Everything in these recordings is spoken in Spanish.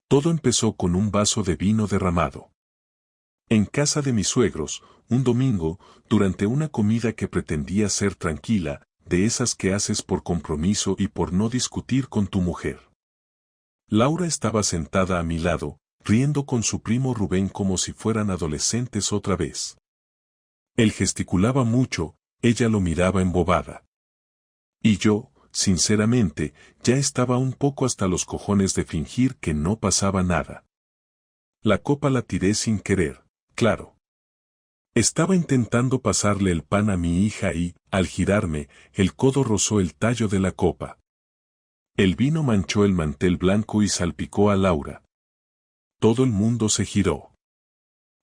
Todo empezó con un vaso de vino derramado. En casa de mis suegros, un domingo, durante una comida que pretendía ser tranquila, de esas que haces por compromiso y por no discutir con tu mujer. Laura estaba sentada a mi lado, riendo con su primo Rubén como si fueran adolescentes otra vez. Él gesticulaba mucho, ella lo miraba embobada. Y yo, sinceramente, ya estaba un poco hasta los cojones de fingir que no pasaba nada. La copa la tiré sin querer, claro. Estaba intentando pasarle el pan a mi hija y, al girarme, el codo rozó el tallo de la copa. El vino manchó el mantel blanco y salpicó a Laura. Todo el mundo se giró.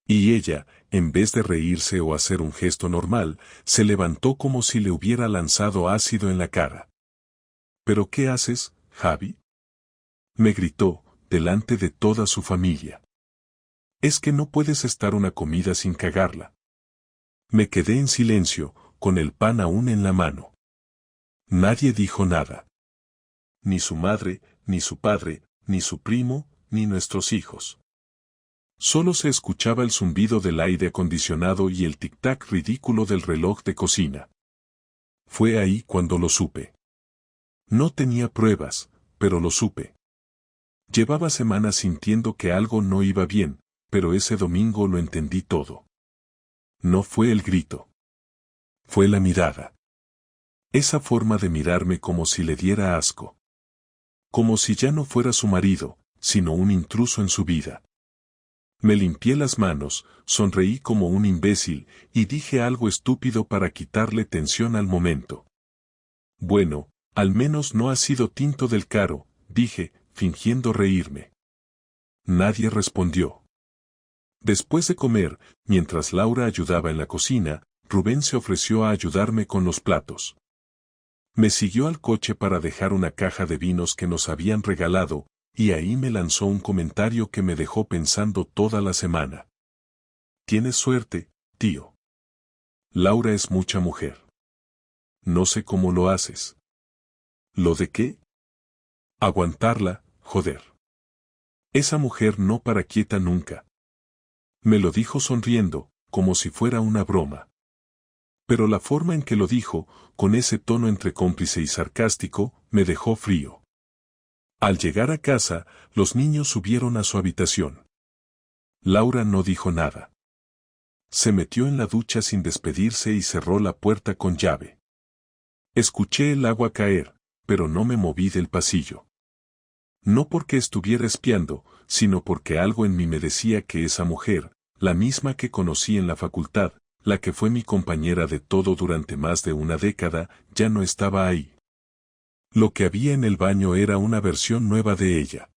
Y ella, en vez de reírse o hacer un gesto normal, se levantó como si le hubiera lanzado ácido en la cara. ¿Pero qué haces, Javi? Me gritó, delante de toda su familia. Es que no puedes estar una comida sin cagarla. Me quedé en silencio, con el pan aún en la mano. Nadie dijo nada. Ni su madre, ni su padre, ni su primo, ni nuestros hijos. Solo se escuchaba el zumbido del aire acondicionado y el tic-tac ridículo del reloj de cocina. Fue ahí cuando lo supe. No tenía pruebas, pero lo supe. Llevaba semanas sintiendo que algo no iba bien, pero ese domingo lo entendí todo. No fue el grito. Fue la mirada. Esa forma de mirarme como si le diera asco. Como si ya no fuera su marido, sino un intruso en su vida. Me limpié las manos, sonreí como un imbécil, y dije algo estúpido para quitarle tensión al momento. Bueno, al menos no ha sido tinto del caro, dije, fingiendo reírme. Nadie respondió. Después de comer, mientras Laura ayudaba en la cocina, Rubén se ofreció a ayudarme con los platos. Me siguió al coche para dejar una caja de vinos que nos habían regalado, y ahí me lanzó un comentario que me dejó pensando toda la semana. Tienes suerte, tío. Laura es mucha mujer. No sé cómo lo haces. ¿Lo de qué? Aguantarla, joder. Esa mujer no para quieta nunca. Me lo dijo sonriendo, como si fuera una broma. Pero la forma en que lo dijo, con ese tono entre cómplice y sarcástico, me dejó frío. Al llegar a casa, los niños subieron a su habitación. Laura no dijo nada. Se metió en la ducha sin despedirse y cerró la puerta con llave. Escuché el agua caer, pero no me moví del pasillo. No porque estuviera espiando, sino porque algo en mí me decía que esa mujer, la misma que conocí en la facultad, la que fue mi compañera de todo durante más de una década, ya no estaba ahí. Lo que había en el baño era una versión nueva de ella.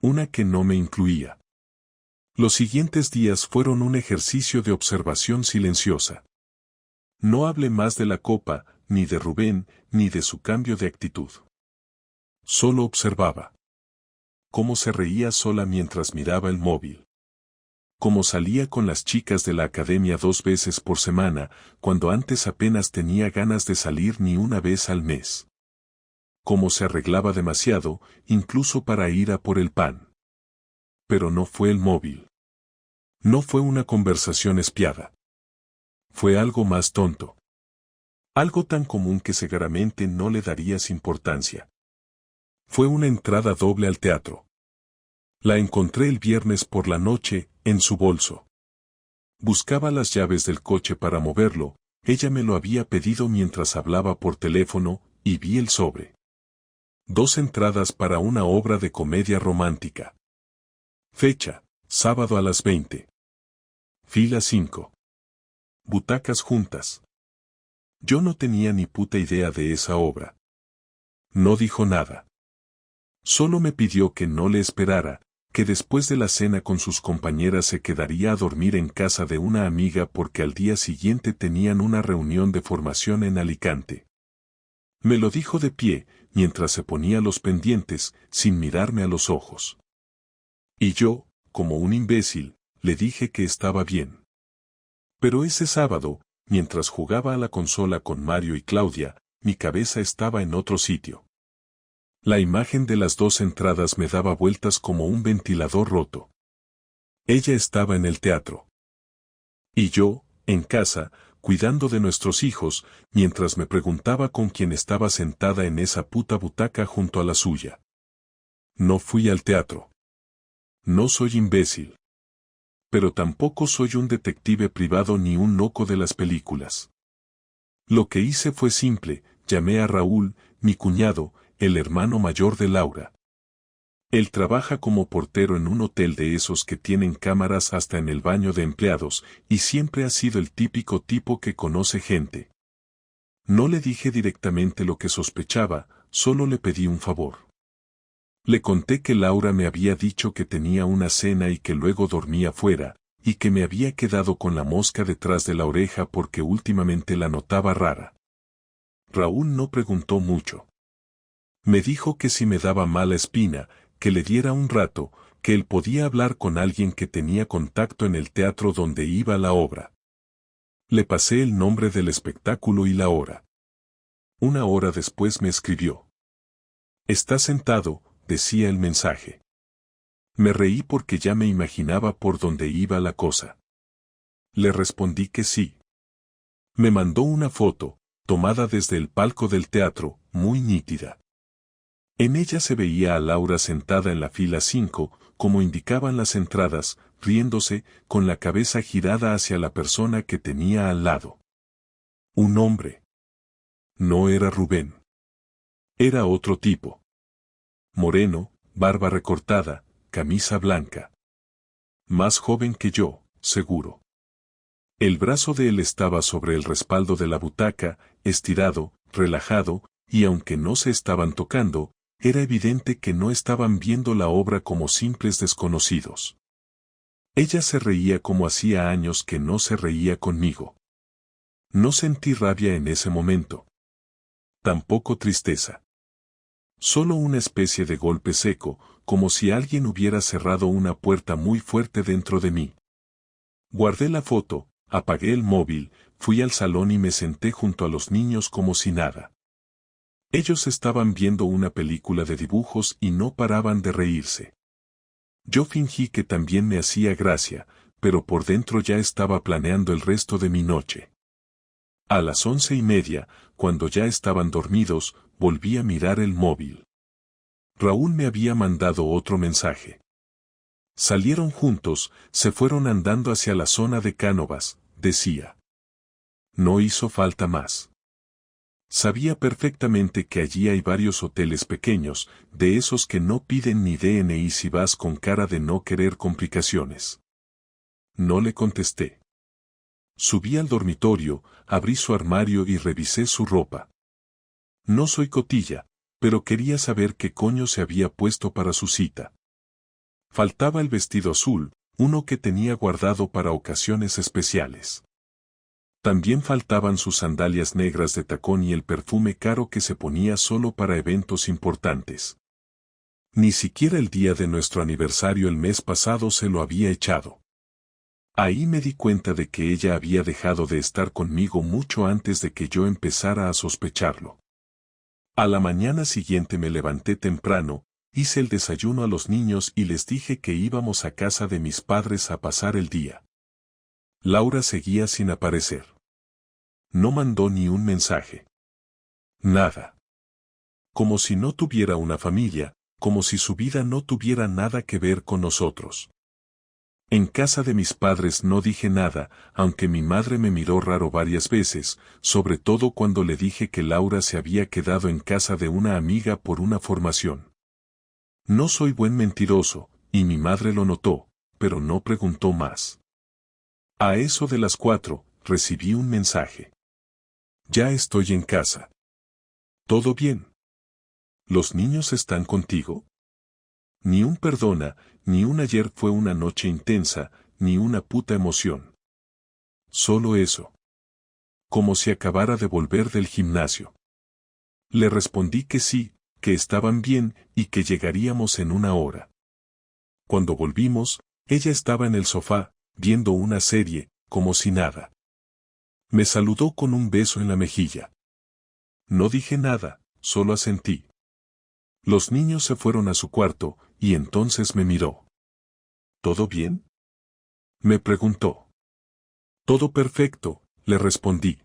Una que no me incluía. Los siguientes días fueron un ejercicio de observación silenciosa. No hablé más de la copa, ni de Rubén, ni de su cambio de actitud. Solo observaba. Cómo se reía sola mientras miraba el móvil. Cómo salía con las chicas de la academia 2 veces por semana, cuando antes apenas tenía ganas de salir ni una vez al mes. Cómo se arreglaba demasiado, incluso para ir a por el pan. Pero no fue el móvil. No fue una conversación espiada. Fue algo más tonto. Algo tan común que seguramente no le darías importancia. Fue una entrada doble al teatro. La encontré el viernes por la noche, en su bolso. Buscaba las llaves del coche para moverlo, ella me lo había pedido mientras hablaba por teléfono, y vi el sobre. 2 entradas para una obra de comedia romántica. Fecha, sábado a las 20. Fila 5. Butacas juntas. Yo no tenía ni puta idea de esa obra. No dijo nada. Solo me pidió que no le esperara, que después de la cena con sus compañeras se quedaría a dormir en casa de una amiga porque al día siguiente tenían una reunión de formación en Alicante. Me lo dijo de pie, mientras se ponía los pendientes, sin mirarme a los ojos. Y yo, como un imbécil, le dije que estaba bien. Pero ese sábado, mientras jugaba a la consola con Mario y Claudia, mi cabeza estaba en otro sitio. La imagen de las dos entradas me daba vueltas como un ventilador roto. Ella estaba en el teatro. Y yo, en casa, cuidando de nuestros hijos, mientras me preguntaba con quién estaba sentada en esa puta butaca junto a la suya. No fui al teatro. No soy imbécil. Pero tampoco soy un detective privado ni un loco de las películas. Lo que hice fue simple, llamé a Raúl, mi cuñado, el hermano mayor de Laura. Él trabaja como portero en un hotel de esos que tienen cámaras hasta en el baño de empleados, y siempre ha sido el típico tipo que conoce gente. No le dije directamente lo que sospechaba, solo le pedí un favor. Le conté que Laura me había dicho que tenía una cena y que luego dormía fuera, y que me había quedado con la mosca detrás de la oreja porque últimamente la notaba rara. Raúl no preguntó mucho. Me dijo que si me daba mala espina, que le diera un rato, que él podía hablar con alguien que tenía contacto en el teatro donde iba la obra. Le pasé el nombre del espectáculo y la hora. Una hora después me escribió. «Está sentado», decía el mensaje. Me reí porque ya me imaginaba por dónde iba la cosa. Le respondí que sí. Me mandó una foto, tomada desde el palco del teatro, muy nítida. En ella se veía a Laura sentada en la fila 5, como indicaban las entradas, riéndose, con la cabeza girada hacia la persona que tenía al lado. Un hombre. No era Rubén. Era otro tipo. Moreno, barba recortada, camisa blanca. Más joven que yo, seguro. El brazo de él estaba sobre el respaldo de la butaca, estirado, relajado, y aunque no se estaban tocando, era evidente que no estaban viendo la obra como simples desconocidos. Ella se reía como hacía años que no se reía conmigo. No sentí rabia en ese momento. Tampoco tristeza. Solo una especie de golpe seco, como si alguien hubiera cerrado una puerta muy fuerte dentro de mí. Guardé la foto, apagué el móvil, fui al salón y me senté junto a los niños como si nada. Ellos estaban viendo una película de dibujos y no paraban de reírse. Yo fingí que también me hacía gracia, pero por dentro ya estaba planeando el resto de mi noche. A las 11:30, cuando ya estaban dormidos, volví a mirar el móvil. Raúl me había mandado otro mensaje. Salieron juntos, se fueron andando hacia la zona de Cánovas, decía. No hizo falta más. Sabía perfectamente que allí hay varios hoteles pequeños, de esos que no piden ni DNI si vas con cara de no querer complicaciones. No le contesté. Subí al dormitorio, abrí su armario y revisé su ropa. No soy cotilla, pero quería saber qué coño se había puesto para su cita. Faltaba el vestido azul, uno que tenía guardado para ocasiones especiales. También faltaban sus sandalias negras de tacón y el perfume caro que se ponía solo para eventos importantes. Ni siquiera el día de nuestro aniversario el mes pasado se lo había echado. Ahí me di cuenta de que ella había dejado de estar conmigo mucho antes de que yo empezara a sospecharlo. A la mañana siguiente me levanté temprano, hice el desayuno a los niños y les dije que íbamos a casa de mis padres a pasar el día. Laura seguía sin aparecer. No mandó ni un mensaje. Nada. Como si no tuviera una familia, como si su vida no tuviera nada que ver con nosotros. En casa de mis padres no dije nada, aunque mi madre me miró raro varias veces, sobre todo cuando le dije que Laura se había quedado en casa de una amiga por una formación. No soy buen mentiroso, y mi madre lo notó, pero no preguntó más. A eso de las 4, recibí un mensaje. Ya estoy en casa. ¿Todo bien? ¿Los niños están contigo? Ni un perdona, ni un ayer fue una noche intensa, ni una puta emoción. Solo eso. Como si acabara de volver del gimnasio. Le respondí que sí, que estaban bien y que llegaríamos en una hora. Cuando volvimos, ella estaba en el sofá, viendo una serie, como si nada. Me saludó con un beso en la mejilla. No dije nada, solo asentí. Los niños se fueron a su cuarto, y entonces me miró. ¿Todo bien?, me preguntó. Todo perfecto, le respondí.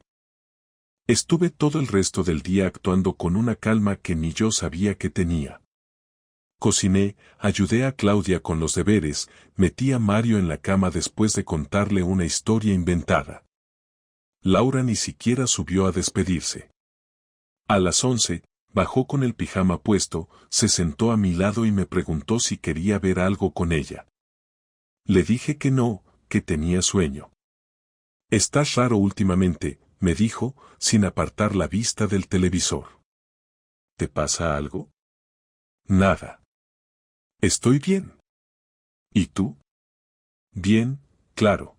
Estuve todo el resto del día actuando con una calma que ni yo sabía que tenía. Cociné, ayudé a Claudia con los deberes, metí a Mario en la cama después de contarle una historia inventada. Laura ni siquiera subió a despedirse. A las 11, bajó con el pijama puesto, se sentó a mi lado y me preguntó si quería ver algo con ella. Le dije que no, que tenía sueño. «Estás raro últimamente», me dijo, sin apartar la vista del televisor. ¿Te pasa algo? Nada. Estoy bien. ¿Y tú? Bien, claro.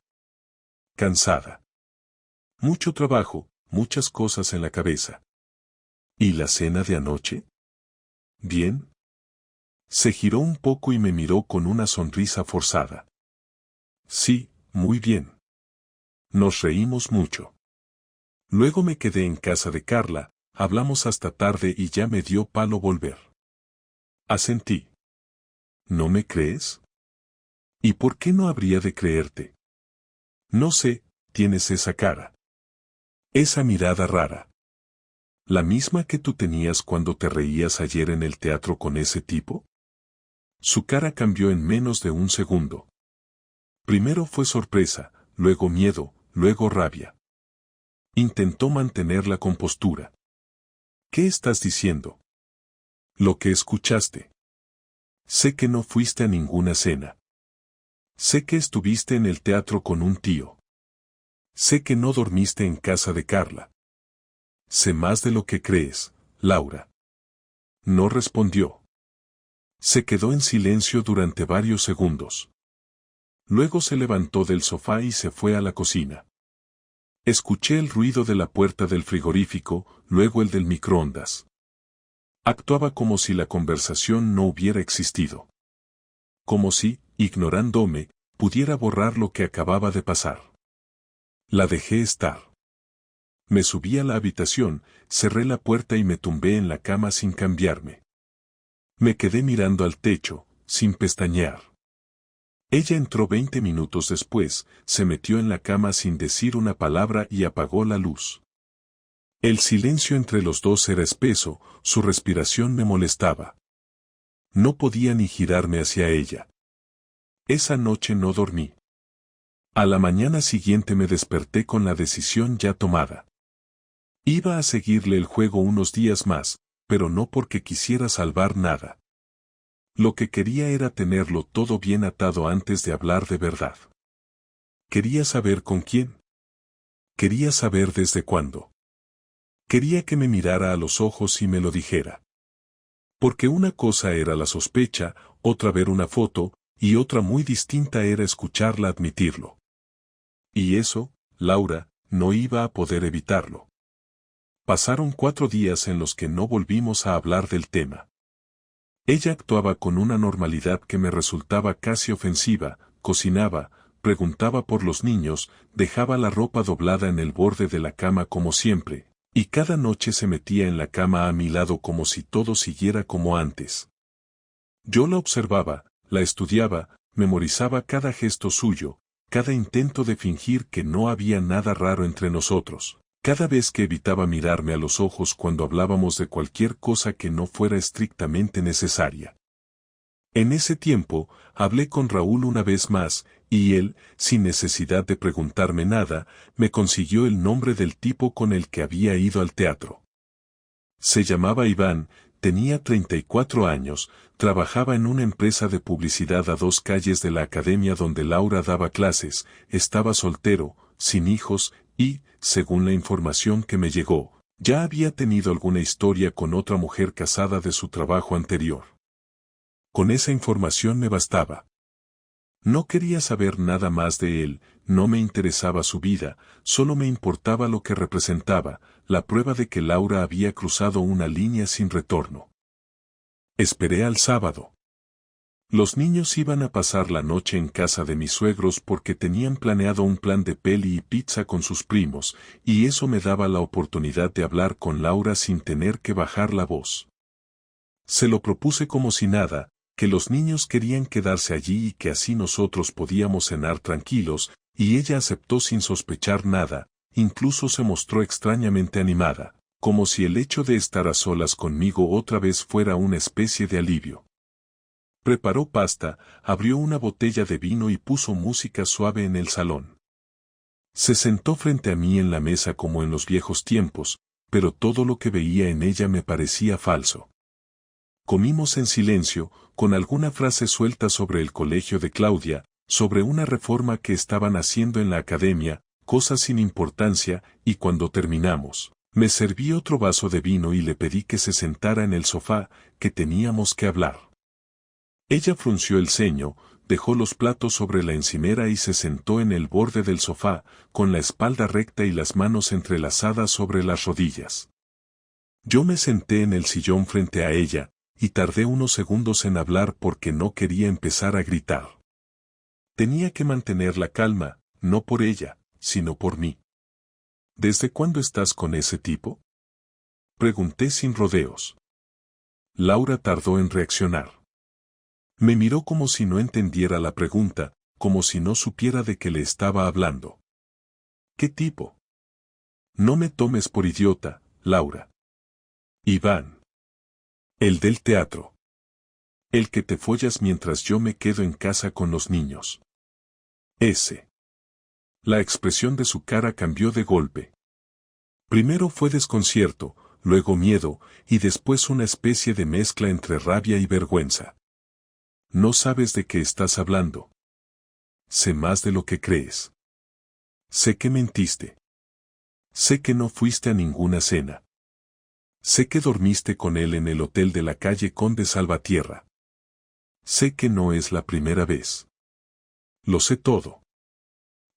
Cansada. Mucho trabajo, muchas cosas en la cabeza. ¿Y la cena de anoche? Bien. Se giró un poco y me miró con una sonrisa forzada. Sí, muy bien. Nos reímos mucho. Luego me quedé en casa de Carla, hablamos hasta tarde y ya me dio palo volver. Asentí. ¿No me crees? ¿Y por qué no habría de creerte? No sé, tienes esa cara. Esa mirada rara. ¿La misma que tú tenías cuando te reías ayer en el teatro con ese tipo? Su cara cambió en menos de un segundo. Primero fue sorpresa, luego miedo, luego rabia. Intentó mantener la compostura. ¿Qué estás diciendo? Lo que escuchaste. Sé que no fuiste a ninguna cena. Sé que estuviste en el teatro con un tío. Sé que no dormiste en casa de Carla. Sé más de lo que crees, Laura. No respondió. Se quedó en silencio durante varios segundos. Luego se levantó del sofá y se fue a la cocina. Escuché el ruido de la puerta del frigorífico, luego el del microondas. Actuaba como si la conversación no hubiera existido. Como si, ignorándome, pudiera borrar lo que acababa de pasar. La dejé estar. Me subí a la habitación, cerré la puerta y me tumbé en la cama sin cambiarme. Me quedé mirando al techo, sin pestañear. Ella entró 20 minutos después, se metió en la cama sin decir una palabra y apagó la luz. El silencio entre los dos era espeso, su respiración me molestaba. No podía ni girarme hacia ella. Esa noche no dormí. A la mañana siguiente me desperté con la decisión ya tomada. Iba a seguirle el juego unos días más, pero no porque quisiera salvar nada. Lo que quería era tenerlo todo bien atado antes de hablar de verdad. Quería saber con quién. Quería saber desde cuándo. Quería que me mirara a los ojos y me lo dijera. Porque una cosa era la sospecha, otra ver una foto, y otra muy distinta era escucharla admitirlo. Y eso, Laura, no iba a poder evitarlo. Pasaron 4 días en los que no volvimos a hablar del tema. Ella actuaba con una normalidad que me resultaba casi ofensiva, cocinaba, preguntaba por los niños, dejaba la ropa doblada en el borde de la cama como siempre, y cada noche se metía en la cama a mi lado como si todo siguiera como antes. Yo la observaba, la estudiaba, memorizaba cada gesto suyo, cada intento de fingir que no había nada raro entre nosotros. Cada vez que evitaba mirarme a los ojos cuando hablábamos de cualquier cosa que no fuera estrictamente necesaria. En ese tiempo, hablé con Raúl una vez más, y él, sin necesidad de preguntarme nada, me consiguió el nombre del tipo con el que había ido al teatro. Se llamaba Iván, tenía 34 años, trabajaba en una empresa de publicidad a 2 calles de la academia donde Laura daba clases, estaba soltero, sin hijos, y, según la información que me llegó, ya había tenido alguna historia con otra mujer casada de su trabajo anterior. Con esa información me bastaba. No quería saber nada más de él, no me interesaba su vida, solo me importaba lo que representaba, la prueba de que Laura había cruzado una línea sin retorno. Esperé al sábado. Los niños iban a pasar la noche en casa de mis suegros porque tenían planeado un plan de peli y pizza con sus primos, y eso me daba la oportunidad de hablar con Laura sin tener que bajar la voz. Se lo propuse como si nada, que los niños querían quedarse allí y que así nosotros podíamos cenar tranquilos, y ella aceptó sin sospechar nada, incluso se mostró extrañamente animada, como si el hecho de estar a solas conmigo otra vez fuera una especie de alivio. Preparó pasta, abrió una botella de vino y puso música suave en el salón. Se sentó frente a mí en la mesa como en los viejos tiempos, pero todo lo que veía en ella me parecía falso. Comimos en silencio, con alguna frase suelta sobre el colegio de Claudia, sobre una reforma que estaban haciendo en la academia, cosas sin importancia, y cuando terminamos, me serví otro vaso de vino y le pedí que se sentara en el sofá, que teníamos que hablar. Ella frunció el ceño, dejó los platos sobre la encimera y se sentó en el borde del sofá, con la espalda recta y las manos entrelazadas sobre las rodillas. Yo me senté en el sillón frente a ella, y tardé unos segundos en hablar porque no quería empezar a gritar. Tenía que mantener la calma, no por ella, sino por mí. ¿Desde cuándo estás con ese tipo? Pregunté sin rodeos. Laura tardó en reaccionar. Me miró como si no entendiera la pregunta, como si no supiera de qué le estaba hablando. ¿Qué tipo? No me tomes por idiota, Laura. Iván. El del teatro. El que te follas mientras yo me quedo en casa con los niños. Ese. La expresión de su cara cambió de golpe. Primero fue desconcierto, luego miedo, y después una especie de mezcla entre rabia y vergüenza. No sabes de qué estás hablando. Sé más de lo que crees. Sé que mentiste. Sé que no fuiste a ninguna cena. Sé que dormiste con él en el hotel de la calle Conde Salvatierra. Sé que no es la primera vez. Lo sé todo.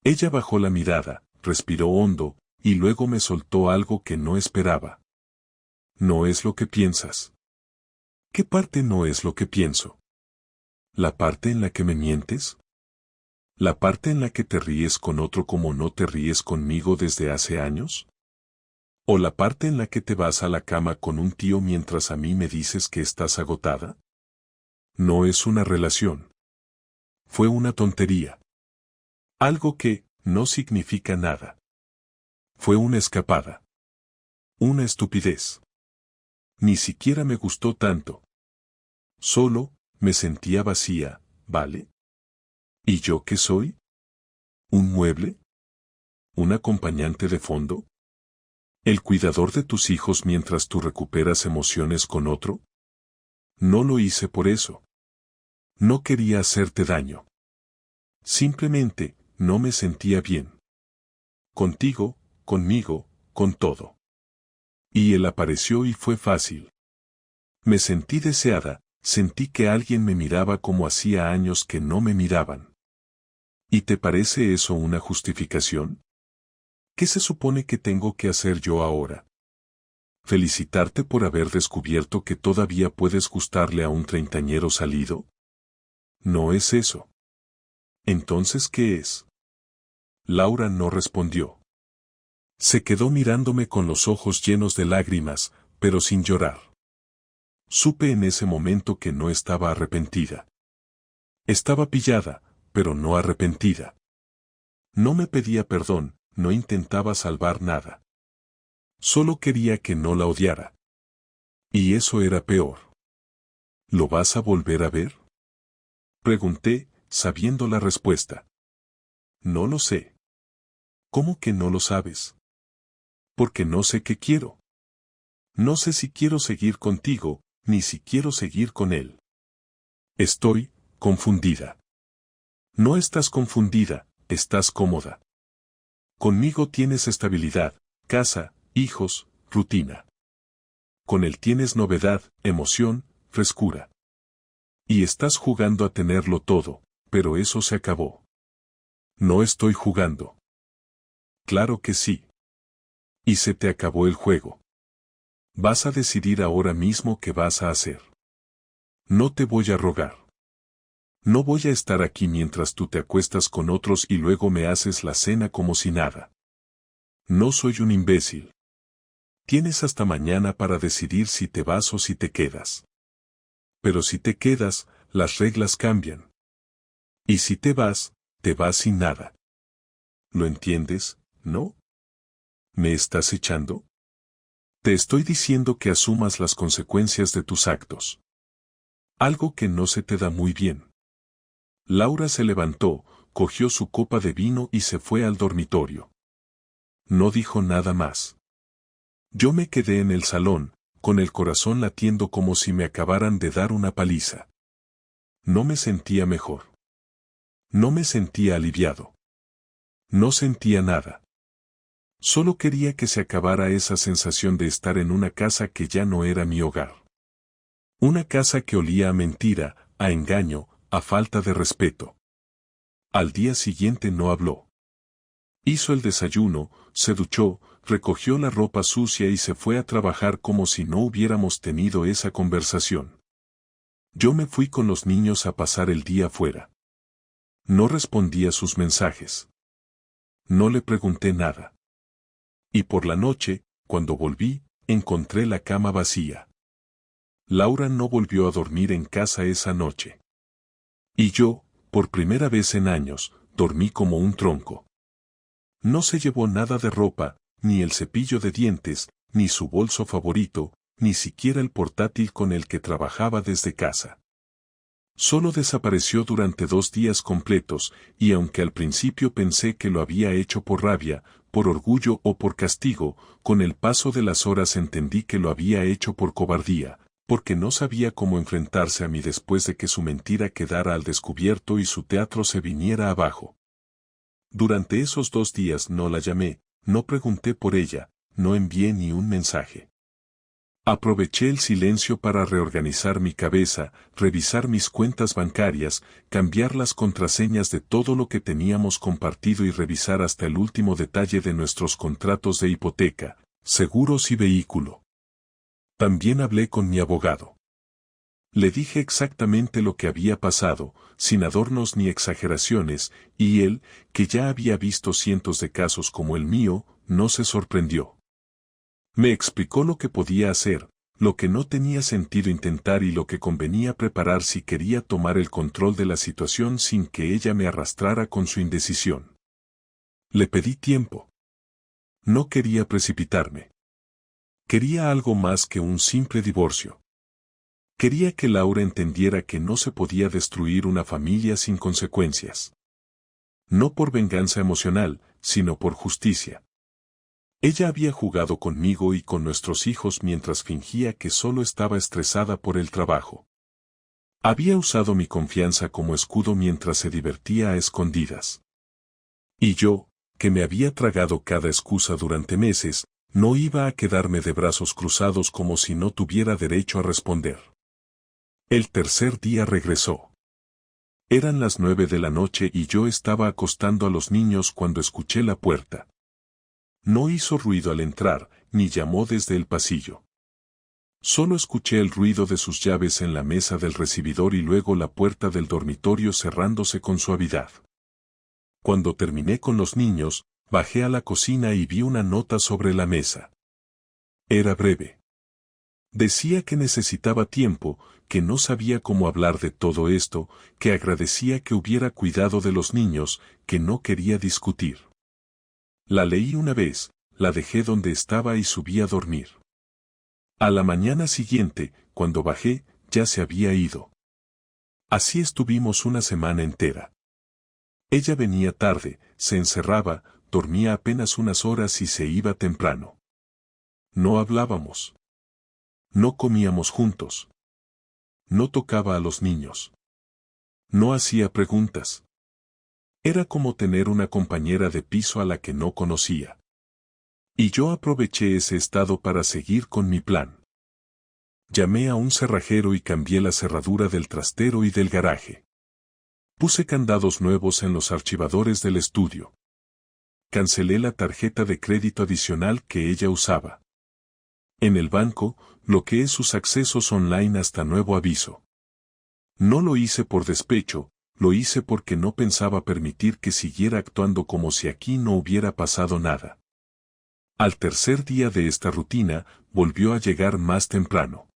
Ella bajó la mirada, respiró hondo, y luego me soltó algo que no esperaba. No es lo que piensas. ¿Qué parte no es lo que pienso? ¿La parte en la que me mientes? ¿La parte en la que te ríes con otro como no te ríes conmigo desde hace años? ¿O la parte en la que te vas a la cama con un tío mientras a mí me dices que estás agotada? No es una relación. Fue una tontería. Algo que no significa nada. Fue una escapada. Una estupidez. Ni siquiera me gustó tanto. Solo me sentía vacía, ¿vale? ¿Y yo qué soy? ¿Un mueble? ¿Un acompañante de fondo? ¿El cuidador de tus hijos mientras tú recuperas emociones con otro? No lo hice por eso. No quería hacerte daño. Simplemente, no me sentía bien. Contigo, conmigo, con todo. Y él apareció y fue fácil. Me sentí deseada, sentí que alguien me miraba como hacía años que no me miraban. ¿Y te parece eso una justificación? ¿Qué se supone que tengo que hacer yo ahora? ¿Felicitarte por haber descubierto que todavía puedes gustarle a un treintañero salido? No es eso. ¿Entonces qué es? Laura no respondió. Se quedó mirándome con los ojos llenos de lágrimas, pero sin llorar. Supe en ese momento que no estaba arrepentida. Estaba pillada, pero no arrepentida. No me pedía perdón, no intentaba salvar nada. Solo quería que no la odiara. Y eso era peor. ¿Lo vas a volver a ver? Pregunté, sabiendo la respuesta. No lo sé. ¿Cómo que no lo sabes? Porque no sé qué quiero. No sé si quiero seguir contigo, ni si quiero seguir con él. Estoy confundida. No estás confundida, estás cómoda. Conmigo tienes estabilidad, casa, hijos, rutina. Con él tienes novedad, emoción, frescura. Y estás jugando a tenerlo todo, pero eso se acabó. No estoy jugando. Claro que sí. Y se te acabó el juego. Vas a decidir ahora mismo qué vas a hacer. No te voy a rogar. No voy a estar aquí mientras tú te acuestas con otros y luego me haces la cena como si nada. No soy un imbécil. Tienes hasta mañana para decidir si te vas o si te quedas. Pero si te quedas, las reglas cambian. Y si te vas sin nada. ¿Lo entiendes, no? ¿Me estás echando? Te estoy diciendo que asumas las consecuencias de tus actos. Algo que no se te da muy bien. Laura se levantó, cogió su copa de vino y se fue al dormitorio. No dijo nada más. Yo me quedé en el salón, con el corazón latiendo como si me acabaran de dar una paliza. No me sentía mejor. No me sentía aliviado. No sentía nada. Solo quería que se acabara esa sensación de estar en una casa que ya no era mi hogar. Una casa que olía a mentira, a engaño, a falta de respeto. Al día siguiente no habló. Hizo el desayuno, se duchó, recogió la ropa sucia y se fue a trabajar como si no hubiéramos tenido esa conversación. Yo me fui con los niños a pasar el día fuera. No respondí a sus mensajes. No le pregunté nada. Y por la noche, cuando volví, encontré la cama vacía. Laura no volvió a dormir en casa esa noche. Y yo, por primera vez en años, dormí como un tronco. No se llevó nada de ropa, ni el cepillo de dientes, ni su bolso favorito, ni siquiera el portátil con el que trabajaba desde casa. Solo desapareció durante 2 días completos, y aunque al principio pensé que lo había hecho por rabia, por orgullo o por castigo, con el paso de las horas entendí que lo había hecho por cobardía, porque no sabía cómo enfrentarse a mí después de que su mentira quedara al descubierto y su teatro se viniera abajo. Durante esos 2 días no la llamé, no pregunté por ella, no envié ni un mensaje. Aproveché el silencio para reorganizar mi cabeza, revisar mis cuentas bancarias, cambiar las contraseñas de todo lo que teníamos compartido y revisar hasta el último detalle de nuestros contratos de hipoteca, seguros y vehículo. También hablé con mi abogado. Le dije exactamente lo que había pasado, sin adornos ni exageraciones, y él, que ya había visto cientos de casos como el mío, no se sorprendió. Me explicó lo que podía hacer, lo que no tenía sentido intentar y lo que convenía preparar si quería tomar el control de la situación sin que ella me arrastrara con su indecisión. Le pedí tiempo. No quería precipitarme. Quería algo más que un simple divorcio. Quería que Laura entendiera que no se podía destruir una familia sin consecuencias. No por venganza emocional, sino por justicia. Ella había jugado conmigo y con nuestros hijos mientras fingía que solo estaba estresada por el trabajo. Había usado mi confianza como escudo mientras se divertía a escondidas. Y yo, que me había tragado cada excusa durante meses, no iba a quedarme de brazos cruzados como si no tuviera derecho a responder. El tercer día regresó. Eran las 9 de la noche y yo estaba acostando a los niños cuando escuché la puerta. No hizo ruido al entrar, ni llamó desde el pasillo. Solo escuché el ruido de sus llaves en la mesa del recibidor y luego la puerta del dormitorio cerrándose con suavidad. Cuando terminé con los niños, bajé a la cocina y vi una nota sobre la mesa. Era breve. Decía que necesitaba tiempo, que no sabía cómo hablar de todo esto, que agradecía que hubiera cuidado de los niños, que no quería discutir. La leí una vez, la dejé donde estaba y subí a dormir. A la mañana siguiente, cuando bajé, ya se había ido. Así estuvimos una semana entera. Ella venía tarde, se encerraba, dormía apenas unas horas y se iba temprano. No hablábamos. No comíamos juntos. No tocaba a los niños. No hacía preguntas. Era como tener una compañera de piso a la que no conocía. Y yo aproveché ese estado para seguir con mi plan. Llamé a un cerrajero y cambié la cerradura del trastero y del garaje. Puse candados nuevos en los archivadores del estudio. Cancelé la tarjeta de crédito adicional que ella usaba. En el banco, bloqueé sus accesos online hasta nuevo aviso. No lo hice por despecho, lo hice porque no pensaba permitir que siguiera actuando como si aquí no hubiera pasado nada. Al tercer día de esta rutina, volvió a llegar más temprano.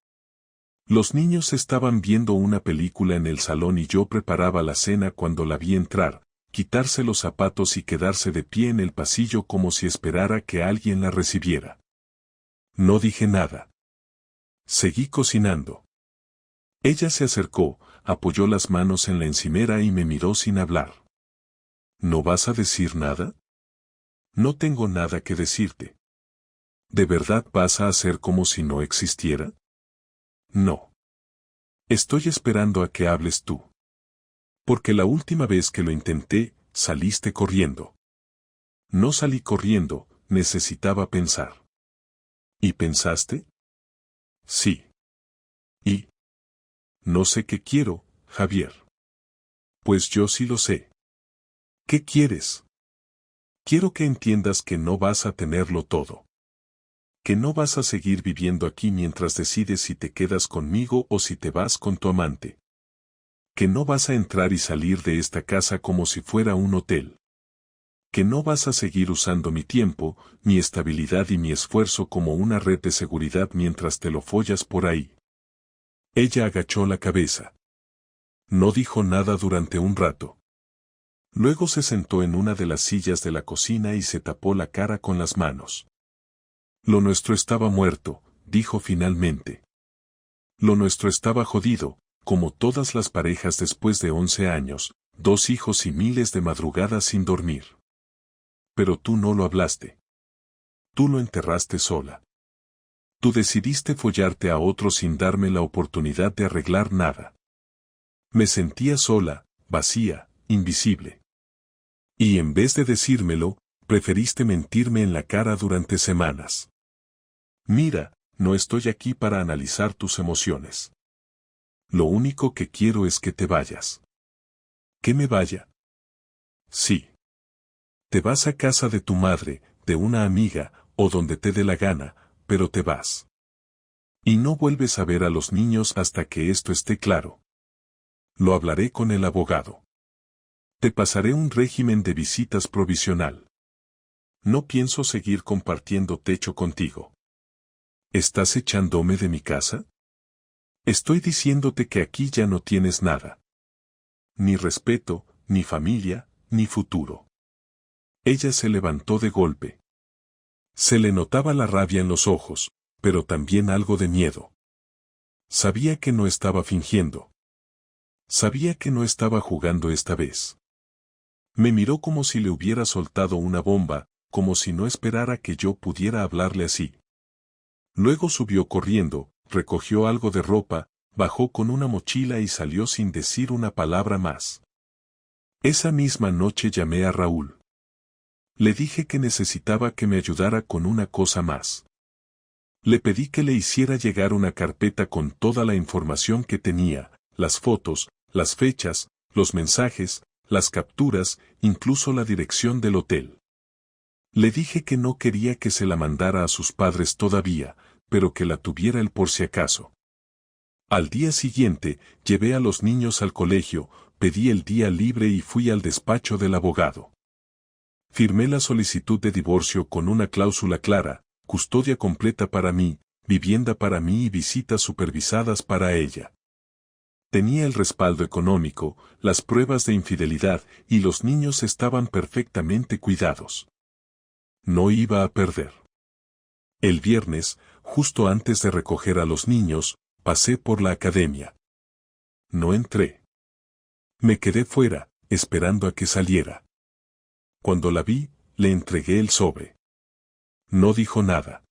Los niños estaban viendo una película en el salón y yo preparaba la cena cuando la vi entrar, quitarse los zapatos y quedarse de pie en el pasillo como si esperara que alguien la recibiera. No dije nada. Seguí cocinando. Ella se acercó, apoyó las manos en la encimera y me miró sin hablar. ¿No vas a decir nada? No tengo nada que decirte. ¿De verdad vas a hacer como si no existiera? No. Estoy esperando a que hables tú. Porque la última vez que lo intenté, saliste corriendo. No salí corriendo, necesitaba pensar. ¿Y pensaste? Sí. ¿Y? No sé qué quiero, Javier. Pues yo sí lo sé. ¿Qué quieres? Quiero que entiendas que no vas a tenerlo todo. Que no vas a seguir viviendo aquí mientras decides si te quedas conmigo o si te vas con tu amante. Que no vas a entrar y salir de esta casa como si fuera un hotel. Que no vas a seguir usando mi tiempo, mi estabilidad y mi esfuerzo como una red de seguridad mientras te lo follas por ahí. Ella agachó la cabeza. No dijo nada durante un rato. Luego se sentó en una de las sillas de la cocina y se tapó la cara con las manos. Lo nuestro estaba muerto, dijo finalmente. Lo nuestro estaba jodido, como todas las parejas después de 11 años, 2 hijos y miles de madrugadas sin dormir. Pero tú no lo hablaste. Tú lo enterraste sola. Tú decidiste follarte a otro sin darme la oportunidad de arreglar nada. Me sentía sola, vacía, invisible. Y en vez de decírmelo, preferiste mentirme en la cara durante semanas. Mira, no estoy aquí para analizar tus emociones. Lo único que quiero es que te vayas. ¿Que me vaya? Sí. Te vas a casa de tu madre, de una amiga, o donde te dé la gana, pero te vas. Y no vuelves a ver a los niños hasta que esto esté claro. Lo hablaré con el abogado. Te pasaré un régimen de visitas provisional. No pienso seguir compartiendo techo contigo. ¿Estás echándome de mi casa? Estoy diciéndote que aquí ya no tienes nada. Ni respeto, ni familia, ni futuro. Ella se levantó de golpe. Se le notaba la rabia en los ojos, pero también algo de miedo. Sabía que no estaba fingiendo. Sabía que no estaba jugando esta vez. Me miró como si le hubiera soltado una bomba, como si no esperara que yo pudiera hablarle así. Luego subió corriendo, recogió algo de ropa, bajó con una mochila y salió sin decir una palabra más. Esa misma noche llamé a Raúl. Le dije que necesitaba que me ayudara con una cosa más. Le pedí que le hiciera llegar una carpeta con toda la información que tenía, las fotos, las fechas, los mensajes, las capturas, incluso la dirección del hotel. Le dije que no quería que se la mandara a sus padres todavía, pero que la tuviera él por si acaso. Al día siguiente, llevé a los niños al colegio, pedí el día libre y fui al despacho del abogado. Firmé la solicitud de divorcio con una cláusula clara, custodia completa para mí, vivienda para mí y visitas supervisadas para ella. Tenía el respaldo económico, las pruebas de infidelidad y los niños estaban perfectamente cuidados. No iba a perder. El viernes, justo antes de recoger a los niños, pasé por la academia. No entré. Me quedé fuera, esperando a que saliera. Cuando la vi, le entregué el sobre. No dijo nada.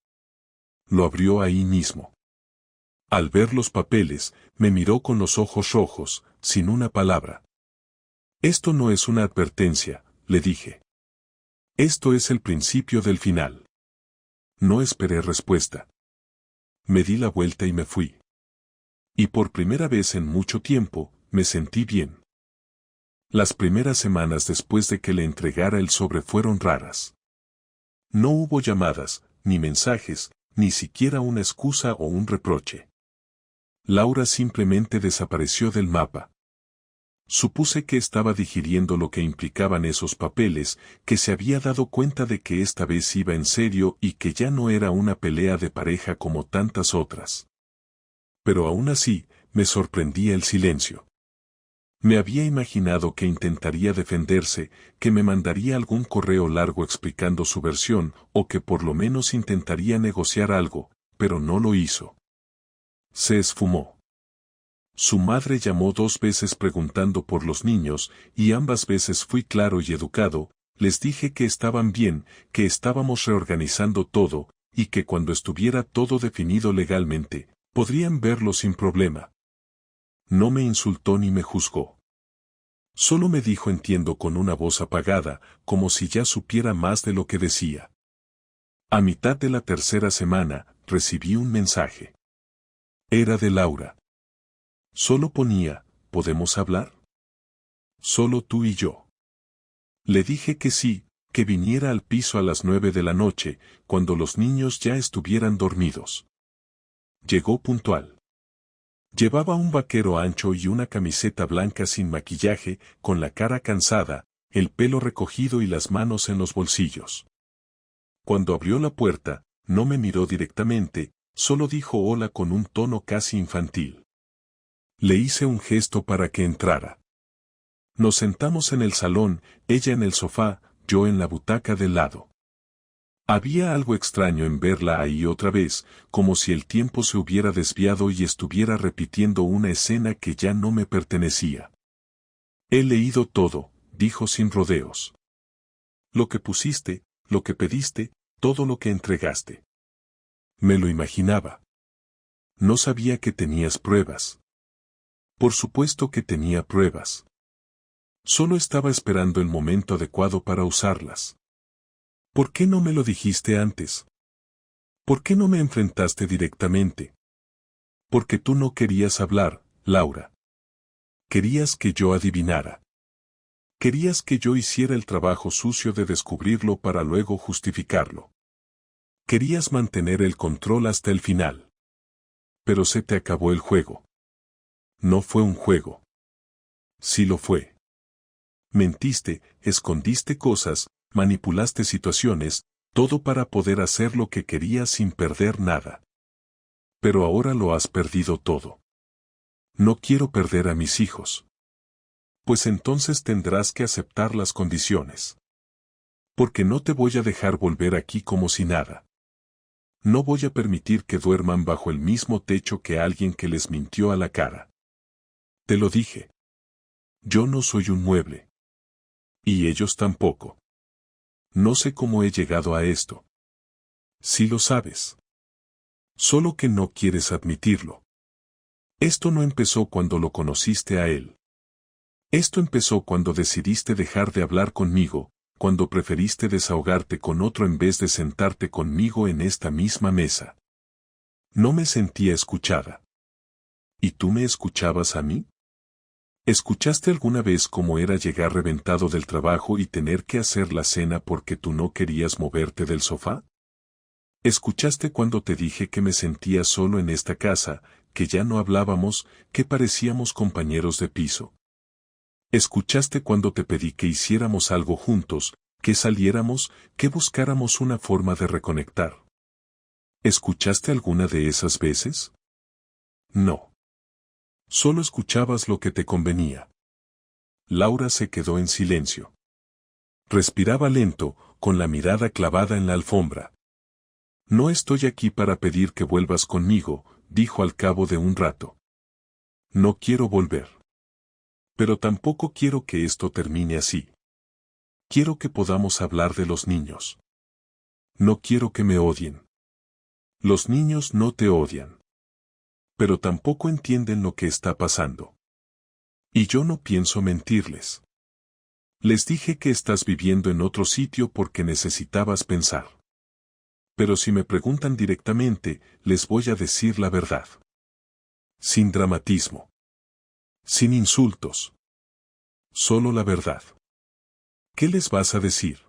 Lo abrió ahí mismo. Al ver los papeles, me miró con los ojos rojos, sin una palabra. Esto no es una advertencia, le dije. Esto es el principio del final. No esperé respuesta. Me di la vuelta y me fui. Y por primera vez en mucho tiempo, me sentí bien. Las primeras semanas después de que le entregara el sobre fueron raras. No hubo llamadas, ni mensajes, ni siquiera una excusa o un reproche. Laura simplemente desapareció del mapa. Supuse que estaba digiriendo lo que implicaban esos papeles, que se había dado cuenta de que esta vez iba en serio y que ya no era una pelea de pareja como tantas otras. Pero aún así, me sorprendía el silencio. Me había imaginado que intentaría defenderse, que me mandaría algún correo largo explicando su versión, o que por lo menos intentaría negociar algo, pero no lo hizo. Se esfumó. Su madre llamó 2 veces preguntando por los niños, y ambas veces fui claro y educado, les dije que estaban bien, que estábamos reorganizando todo, y que cuando estuviera todo definido legalmente, podrían verlo sin problema. No me insultó ni me juzgó. Solo me dijo entiendo con una voz apagada, como si ya supiera más de lo que decía. A mitad de la tercera semana, recibí un mensaje. Era de Laura. Solo ponía, ¿podemos hablar? Solo tú y yo. Le dije que sí, que viniera al piso a las 9 de la noche, cuando los niños ya estuvieran dormidos. Llegó puntual. Llevaba un vaquero ancho y una camiseta blanca sin maquillaje, con la cara cansada, el pelo recogido y las manos en los bolsillos. Cuando abrió la puerta, no me miró directamente, solo dijo hola con un tono casi infantil. Le hice un gesto para que entrara. Nos sentamos en el salón, ella en el sofá, yo en la butaca del lado. Había algo extraño en verla ahí otra vez, como si el tiempo se hubiera desviado y estuviera repitiendo una escena que ya no me pertenecía. He leído todo, dijo sin rodeos. Lo que pusiste, lo que pediste, todo lo que entregaste. Me lo imaginaba. No sabía que tenías pruebas. Por supuesto que tenía pruebas. Solo estaba esperando el momento adecuado para usarlas. ¿Por qué no me lo dijiste antes? ¿Por qué no me enfrentaste directamente? Porque tú no querías hablar, Laura. Querías que yo adivinara. Querías que yo hiciera el trabajo sucio de descubrirlo para luego justificarlo. Querías mantener el control hasta el final. Pero se te acabó el juego. No fue un juego. Sí lo fue. Mentiste, escondiste cosas, manipulaste situaciones, todo para poder hacer lo que querías sin perder nada. Pero ahora lo has perdido todo. No quiero perder a mis hijos. Pues entonces tendrás que aceptar las condiciones. Porque no te voy a dejar volver aquí como si nada. No voy a permitir que duerman bajo el mismo techo que alguien que les mintió a la cara. Te lo dije. Yo no soy un mueble. Y ellos tampoco. No sé cómo he llegado a esto. Sí lo sabes. Solo que no quieres admitirlo. Esto no empezó cuando lo conociste a él. Esto empezó cuando decidiste dejar de hablar conmigo, cuando preferiste desahogarte con otro en vez de sentarte conmigo en esta misma mesa. No me sentía escuchada. ¿Y tú me escuchabas a mí? ¿Escuchaste alguna vez cómo era llegar reventado del trabajo y tener que hacer la cena porque tú no querías moverte del sofá? ¿Escuchaste cuando te dije que me sentía solo en esta casa, que ya no hablábamos, que parecíamos compañeros de piso? ¿Escuchaste cuando te pedí que hiciéramos algo juntos, que saliéramos, que buscáramos una forma de reconectar? ¿Escuchaste alguna de esas veces? No. Solo escuchabas lo que te convenía. Laura se quedó en silencio. Respiraba lento, con la mirada clavada en la alfombra. No estoy aquí para pedir que vuelvas conmigo, dijo al cabo de un rato. No quiero volver. Pero tampoco quiero que esto termine así. Quiero que podamos hablar de los niños. No quiero que me odien. Los niños no te odian. Pero tampoco entienden lo que está pasando. Y yo no pienso mentirles. Les dije que estás viviendo en otro sitio porque necesitabas pensar. Pero si me preguntan directamente, les voy a decir la verdad. Sin dramatismo. Sin insultos. Solo la verdad. ¿Qué les vas a decir?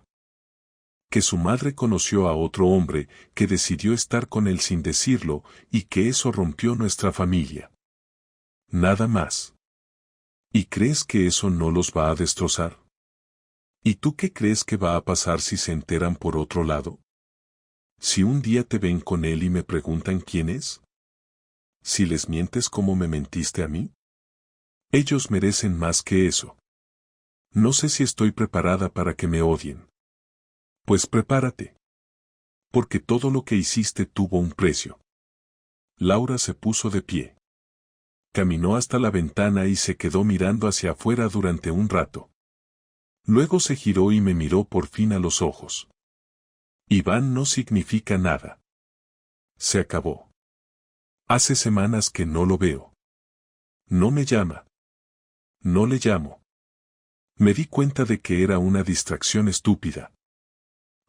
Que su madre conoció a otro hombre, que decidió estar con él sin decirlo, y que eso rompió nuestra familia. Nada más. ¿Y crees que eso no los va a destrozar? ¿Y tú qué crees que va a pasar si se enteran por otro lado? Si un día te ven con él y me preguntan quién es. Si les mientes como me mentiste a mí, ellos merecen más que eso. No sé si estoy preparada para que me odien. Pues prepárate. Porque todo lo que hiciste tuvo un precio. Laura se puso de pie. Caminó hasta la ventana y se quedó mirando hacia afuera durante un rato. Luego se giró y me miró por fin a los ojos. Iván no significa nada. Se acabó. Hace semanas que no lo veo. No me llama. No le llamo. Me di cuenta de que era una distracción estúpida.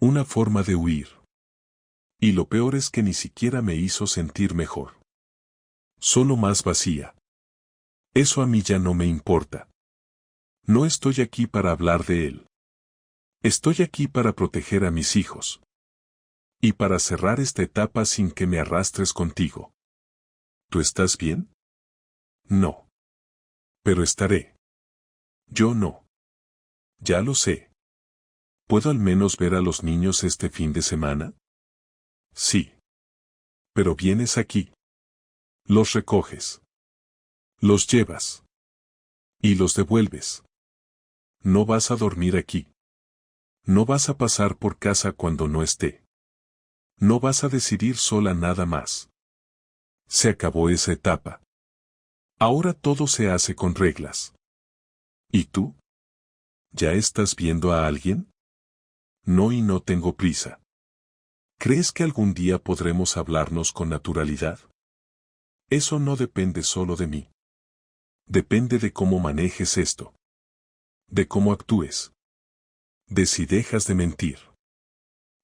Una forma de huir. Y lo peor es que ni siquiera me hizo sentir mejor. Solo más vacía. Eso a mí ya no me importa. No estoy aquí para hablar de él. Estoy aquí para proteger a mis hijos. Y para cerrar esta etapa sin que me arrastres contigo. ¿Tú estás bien? No. Pero estaré. Yo no. Ya lo sé. ¿Puedo al menos ver a los niños este fin de semana? Sí. Pero vienes aquí. Los recoges. Los llevas. Y los devuelves. No vas a dormir aquí. No vas a pasar por casa cuando no esté. No vas a decidir sola nada más. Se acabó esa etapa. Ahora todo se hace con reglas. ¿Y tú? ¿Ya estás viendo a alguien? No, y no tengo prisa. ¿Crees que algún día podremos hablarnos con naturalidad? Eso no depende solo de mí. Depende de cómo manejes esto. De cómo actúes. De si dejas de mentir.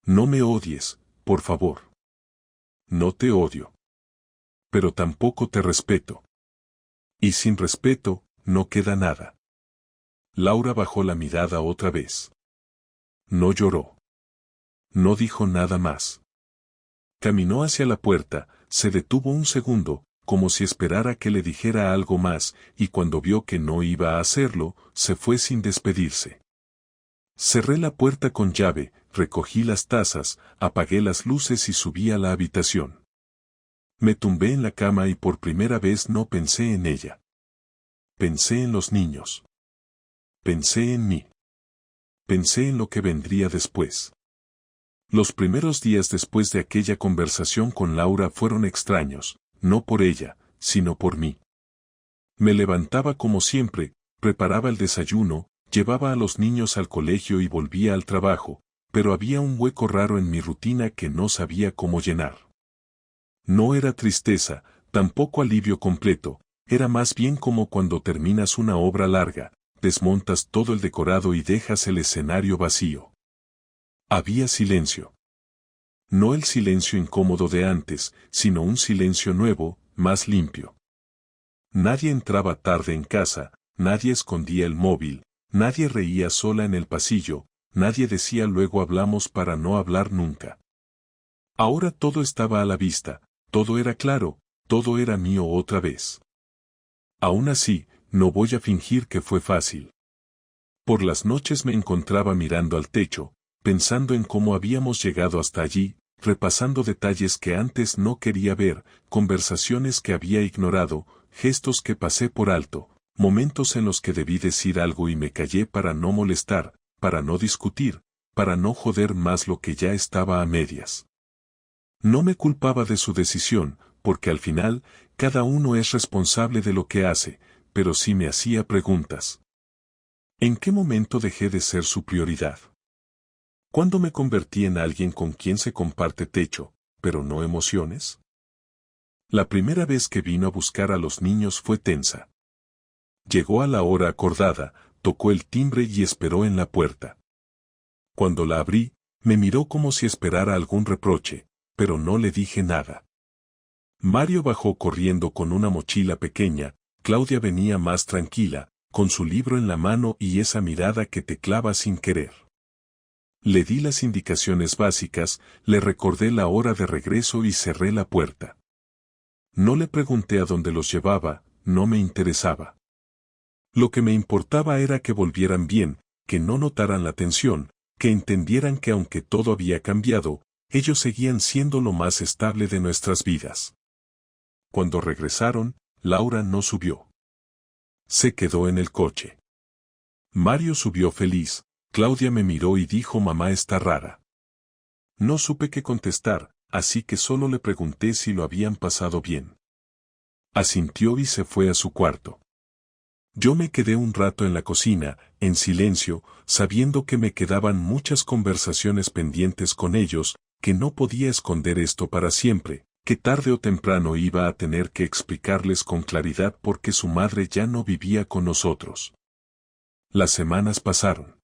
No me odies, por favor. No te odio. Pero tampoco te respeto. Y sin respeto, no queda nada. Laura bajó la mirada otra vez. No lloró. No dijo nada más. Caminó hacia la puerta, se detuvo un segundo, como si esperara que le dijera algo más, y cuando vio que no iba a hacerlo, se fue sin despedirse. Cerré la puerta con llave, recogí las tazas, apagué las luces y subí a la habitación. Me tumbé en la cama y por primera vez no pensé en ella. Pensé en los niños. Pensé en mí. Pensé en lo que vendría después. Los primeros días después de aquella conversación con Laura fueron extraños, no por ella, sino por mí. Me levantaba como siempre, preparaba el desayuno, llevaba a los niños al colegio y volvía al trabajo, pero había un hueco raro en mi rutina que no sabía cómo llenar. No era tristeza, tampoco alivio completo, era más bien como cuando terminas una obra larga, desmontas todo el decorado y dejas el escenario vacío. Había silencio. No el silencio incómodo de antes, sino un silencio nuevo, más limpio. Nadie entraba tarde en casa, nadie escondía el móvil, nadie reía sola en el pasillo, nadie decía luego hablamos para no hablar nunca. Ahora todo estaba a la vista, todo era claro, todo era mío otra vez. Aún así, no voy a fingir que fue fácil. Por las noches me encontraba mirando al techo, pensando en cómo habíamos llegado hasta allí, repasando detalles que antes no quería ver, conversaciones que había ignorado, gestos que pasé por alto, momentos en los que debí decir algo y me callé para no molestar, para no discutir, para no joder más lo que ya estaba a medias. No me culpaba de su decisión, porque al final, cada uno es responsable de lo que hace, pero sí me hacía preguntas. ¿En qué momento dejé de ser su prioridad? ¿Cuándo me convertí en alguien con quien se comparte techo, pero no emociones? La primera vez que vino a buscar a los niños fue tensa. Llegó a la hora acordada, tocó el timbre y esperó en la puerta. Cuando la abrí, me miró como si esperara algún reproche, pero no le dije nada. Mario bajó corriendo con una mochila pequeña, Claudia venía más tranquila, con su libro en la mano y esa mirada que te clava sin querer. Le di las indicaciones básicas, le recordé la hora de regreso y cerré la puerta. No le pregunté a dónde los llevaba, no me interesaba. Lo que me importaba era que volvieran bien, que no notaran la tensión, que entendieran que aunque todo había cambiado, ellos seguían siendo lo más estable de nuestras vidas. Cuando regresaron, Laura no subió. Se quedó en el coche. Mario subió feliz. Claudia me miró y dijo: mamá está rara. No supe qué contestar, así que solo le pregunté si lo habían pasado bien. Asintió y se fue a su cuarto. Yo me quedé un rato en la cocina, en silencio, sabiendo que me quedaban muchas conversaciones pendientes con ellos, que no podía esconder esto para siempre, que tarde o temprano iba a tener que explicarles con claridad por qué su madre ya no vivía con nosotros. Las semanas pasaron.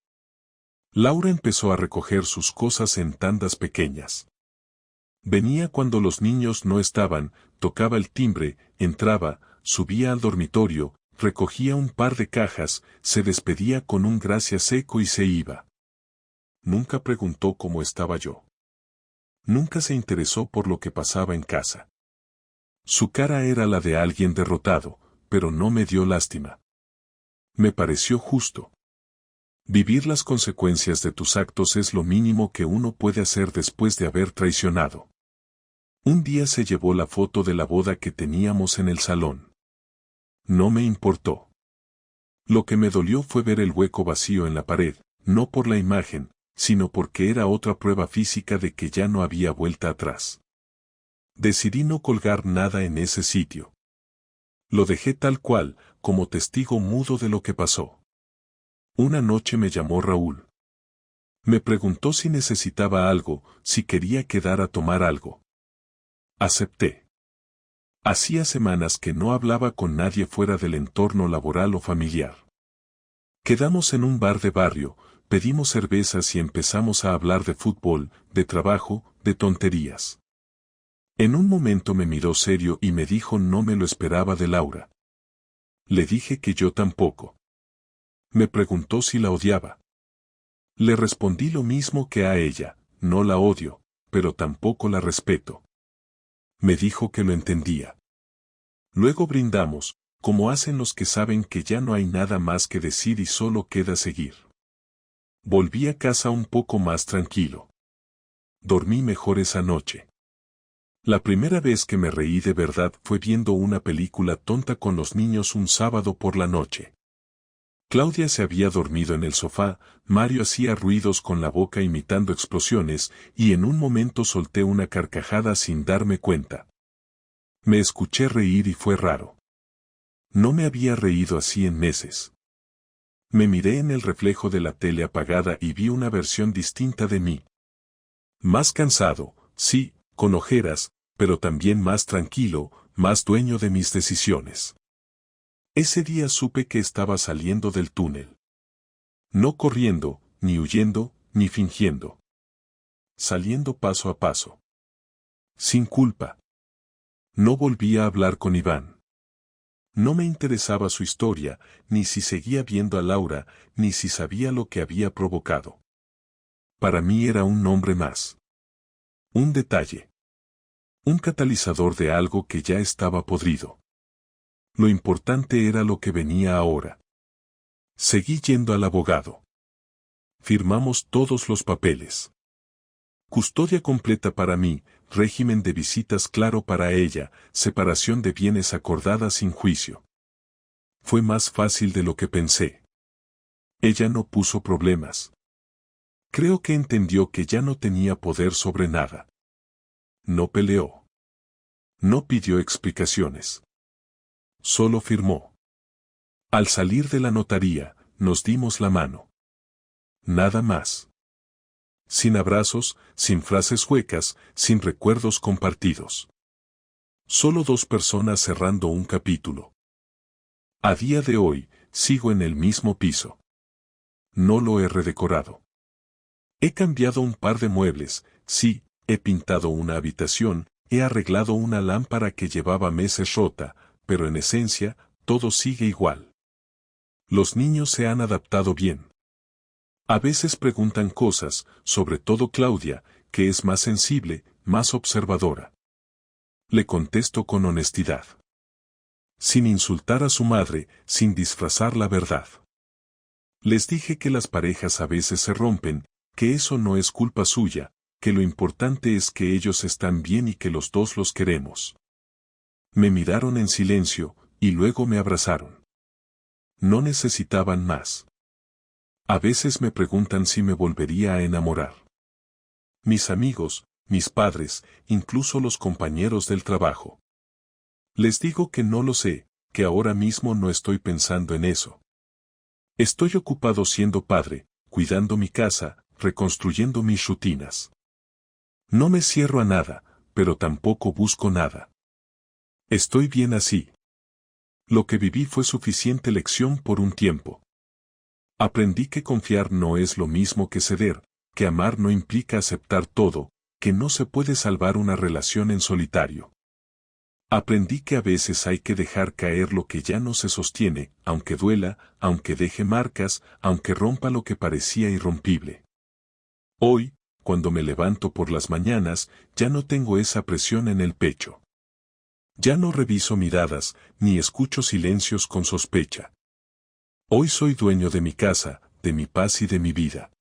Laura empezó a recoger sus cosas en tandas pequeñas. Venía cuando los niños no estaban, tocaba el timbre, entraba, subía al dormitorio, recogía un par de cajas, se despedía con un gracias seco y se iba. Nunca preguntó cómo estaba yo. Nunca se interesó por lo que pasaba en casa. Su cara era la de alguien derrotado, pero no me dio lástima. Me pareció justo. Vivir las consecuencias de tus actos es lo mínimo que uno puede hacer después de haber traicionado. Un día se llevó la foto de la boda que teníamos en el salón. No me importó. Lo que me dolió fue ver el hueco vacío en la pared, no por la imagen, sino porque era otra prueba física de que ya no había vuelta atrás. Decidí no colgar nada en ese sitio. Lo dejé tal cual, como testigo mudo de lo que pasó. Una noche me llamó Raúl. Me preguntó si necesitaba algo, si quería quedar a tomar algo. Acepté. Hacía semanas que no hablaba con nadie fuera del entorno laboral o familiar. Quedamos en un bar de barrio, pedimos cervezas y empezamos a hablar de fútbol, de trabajo, de tonterías. En un momento me miró serio y me dijo: no me lo esperaba de Laura. Le dije que yo tampoco. Me preguntó si la odiaba. Le respondí lo mismo que a ella: no la odio, pero tampoco la respeto. Me dijo que lo entendía. Luego brindamos, como hacen los que saben que ya no hay nada más que decir y solo queda seguir. Volví a casa un poco más tranquilo. Dormí mejor esa noche. La primera vez que me reí de verdad fue viendo una película tonta con los niños un sábado por la noche. Claudia se había dormido en el sofá, Mario hacía ruidos con la boca imitando explosiones, y en un momento solté una carcajada sin darme cuenta. Me escuché reír y fue raro. No me había reído así en meses. Me miré en el reflejo de la tele apagada y vi una versión distinta de mí. Más cansado, sí, con ojeras, pero también más tranquilo, más dueño de mis decisiones. Ese día supe que estaba saliendo del túnel. No corriendo, ni huyendo, ni fingiendo. Saliendo paso a paso. Sin culpa. No volví a hablar con Iván. No me interesaba su historia, ni si seguía viendo a Laura, ni si sabía lo que había provocado. Para mí era un nombre más. Un detalle. Un catalizador de algo que ya estaba podrido. Lo importante era lo que venía ahora. Seguí yendo al abogado. Firmamos todos los papeles. Custodia completa para mí, régimen de visitas claro para ella, separación de bienes acordada sin juicio. Fue más fácil de lo que pensé. Ella no puso problemas. Creo que entendió que ya no tenía poder sobre nada. No peleó. No pidió explicaciones. Solo firmó. Al salir de la notaría, nos dimos la mano. Nada más. Sin abrazos, sin frases huecas, sin recuerdos compartidos. Solo dos personas cerrando un capítulo. A día de hoy, sigo en el mismo piso. No lo he redecorado. He cambiado un par de muebles, sí, he pintado una habitación, he arreglado una lámpara que llevaba meses rota, pero en esencia, todo sigue igual. Los niños se han adaptado bien. A veces preguntan cosas, sobre todo Claudia, que es más sensible, más observadora. Le contesto con honestidad. Sin insultar a su madre, sin disfrazar la verdad. Les dije que las parejas a veces se rompen, que eso no es culpa suya, que lo importante es que ellos están bien y que los dos los queremos. Me miraron en silencio, y luego me abrazaron. No necesitaban más. A veces me preguntan si me volvería a enamorar. Mis amigos, mis padres, incluso los compañeros del trabajo. Les digo que no lo sé, que ahora mismo no estoy pensando en eso. Estoy ocupado siendo padre, cuidando mi casa, reconstruyendo mis rutinas. No me cierro a nada, pero tampoco busco nada. Estoy bien así. Lo que viví fue suficiente lección por un tiempo. Aprendí que confiar no es lo mismo que ceder, que amar no implica aceptar todo, que no se puede salvar una relación en solitario. Aprendí que a veces hay que dejar caer lo que ya no se sostiene, aunque duela, aunque deje marcas, aunque rompa lo que parecía irrompible. Hoy, cuando me levanto por las mañanas, ya no tengo esa presión en el pecho. Ya no reviso miradas, ni escucho silencios con sospecha. Hoy soy dueño de mi casa, de mi paz y de mi vida.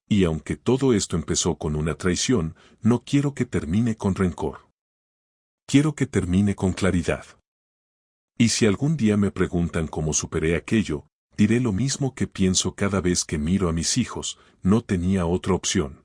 Y aunque todo esto empezó con una traición, no quiero que termine con rencor. Quiero que termine con claridad. Y si algún día me preguntan cómo superé aquello, diré lo mismo que pienso cada vez que miro a mis hijos: no tenía otra opción.